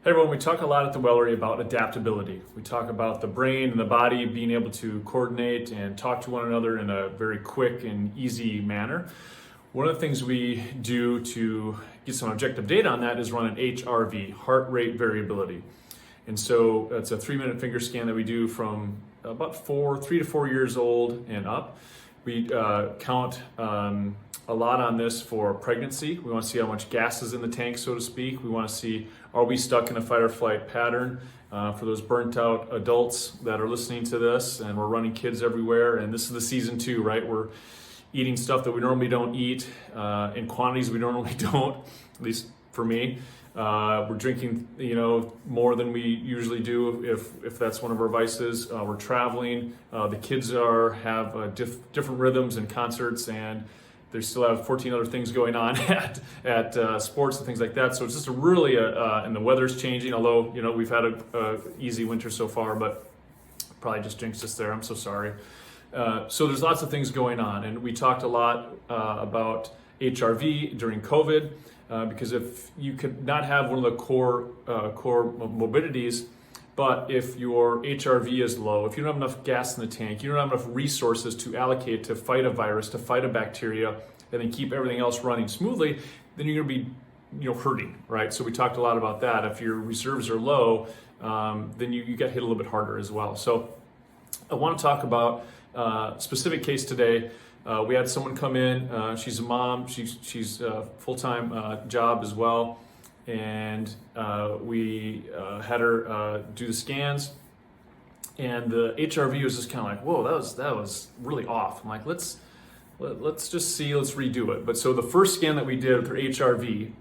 Hey everyone, we talk a lot at the Wellery about adaptability. We talk about the brain and the body being able to coordinate and talk to one another in a very quick and easy manner. One of the things we do to get some objective data on that is run an HRV, heart rate variability. And so it's a 3-minute finger scan that we do from about 3 to 4 years old and up. We count a lot on this for pregnancy. We want to see how much gas is in the tank, so to speak. We want to see, are we stuck in a fight or flight pattern? For those burnt out adults that are listening to this, and we're running kids everywhere, and this is the season too, right? We're eating stuff that we normally don't eat in quantities we normally don't, at least for me. We're drinking, more than we usually do if that's one of our vices. We're traveling. The kids have different rhythms and concerts, and they still have 14 other things going on at sports and things like that. So it's just and the weather's changing, although, we've had a easy winter so far, but probably just jinxed us there. I'm so sorry. So there's lots of things going on. And we talked a lot about HRV during COVID, because if you could not have one of the core morbidities, but if your HRV is low, if you don't have enough gas in the tank, you don't have enough resources to allocate to fight a virus, to fight a bacteria, and then keep everything else running smoothly, then you're going to be hurting, right? So we talked a lot about that. If your reserves are low, then you get hit a little bit harder as well. So I want to talk about a specific case today. We had someone come in. She's a mom. She's a full-time job as well. And we had her do the scans, and the HRV was just kind of like, whoa, that was really off. I'm like, let's just see, let's redo it. But so the first scan that we did with her HRV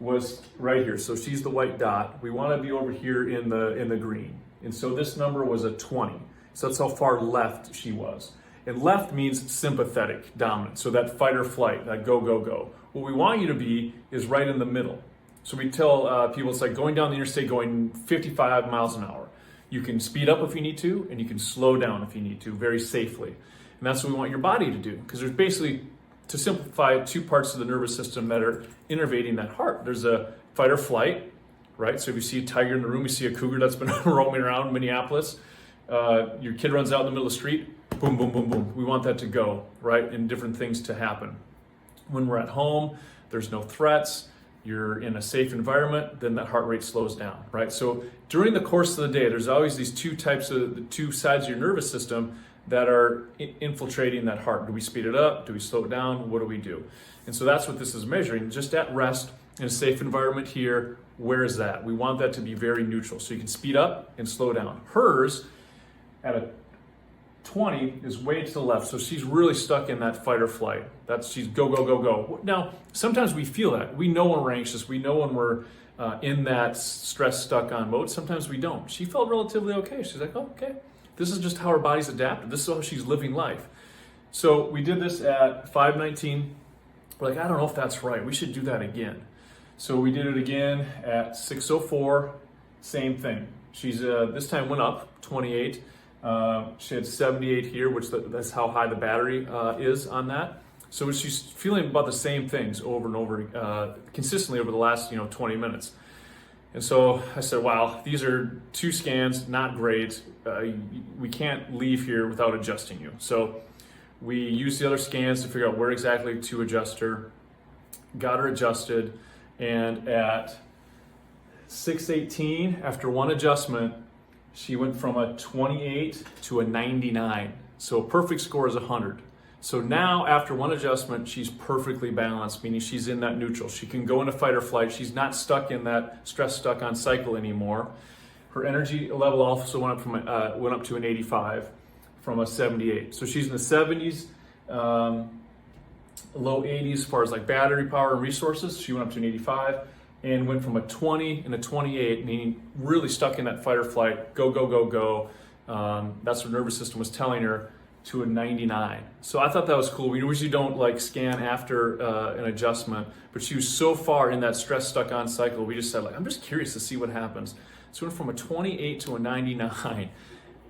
was right here. So she's the white dot. We want to be over here in the green. And so this number was a 20. So that's how far left she was. And left means sympathetic dominant. So that fight or flight, that go, go, go. What we want you to be is right in the middle. So we tell people it's like going down the interstate going 55 miles an hour. You can speed up if you need to, and you can slow down if you need to, very safely. And that's what we want your body to do, because there's basically, to simplify, two parts of the nervous system that are innervating that heart. There's a fight or flight, right? So if you see a tiger in the room, you see a cougar that's been roaming around Minneapolis, your kid runs out in the middle of the street, boom, boom, boom, boom. We want that to go, right? And different things to happen. When we're at home, there's no threats, you're in a safe environment, then that heart rate slows down, right? So during the course of the day, there's always these the two sides of your nervous system that are infiltrating that heart. Do we speed it up? Do we slow it down? What do we do? And so that's what this is measuring. Just at rest, in a safe environment here, where is that? We want that to be very neutral. So you can speed up and slow down. Hers, at a 20 is way to the left, so she's really stuck in that fight or flight. She's go, go, go, go. Now, sometimes we feel that. We know when we're anxious. We know when we're in that stress stuck on mode. Sometimes we don't. She felt relatively okay. She's like, oh, okay. This is just how her body's adapted. This is how she's living life. So we did this at 5:19. We're like, I don't know if that's right. We should do that again. So we did it again at 6:04. Same thing. She's this time went up 28. She had 78 here, which that's how high the battery is on that. So she's feeling about the same things over and over, consistently over the last 20 minutes. And so I said, wow, these are 2 scans, not great. We can't leave here without adjusting you. So we used the other scans to figure out where exactly to adjust her, got her adjusted, and at 6:18, after one adjustment, she went from a 28 to a 99. So a perfect score is 100. So now after one adjustment, she's perfectly balanced, meaning she's in that neutral. She can go into fight or flight. She's not stuck in that stress stuck on cycle anymore. Her energy level also went up to an 85 from a 78. So she's in the 70s, low 80s as far as like battery power and resources. She went up to an 85. And went from a 20 and a 28, meaning really stuck in that fight or flight, go, go, go, go. That's what her nervous system was telling her, to a 99. So I thought that was cool. We usually don't scan after an adjustment, but she was so far in that stress stuck on cycle, we just said I'm just curious to see what happens. So it went from a 28 to a 99.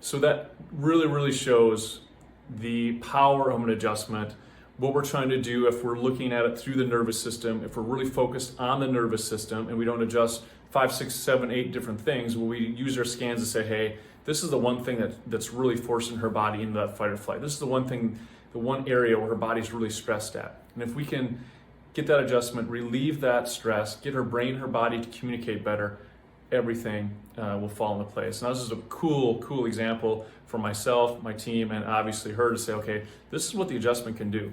So that really, really shows the power of an adjustment. What we're trying to do, if we're looking at it through the nervous system, if we're really focused on the nervous system and we don't adjust 5, 6, 7, 8 different things, where we use our scans to say, hey, this is the one thing that's really forcing her body into that fight or flight. This is the one thing, the one area where her body's really stressed at. And if we can get that adjustment, relieve that stress, get her brain, her body to communicate better, everything will fall into place. Now this is a cool example for myself, my team, and obviously her to say, okay, this is what the adjustment can do.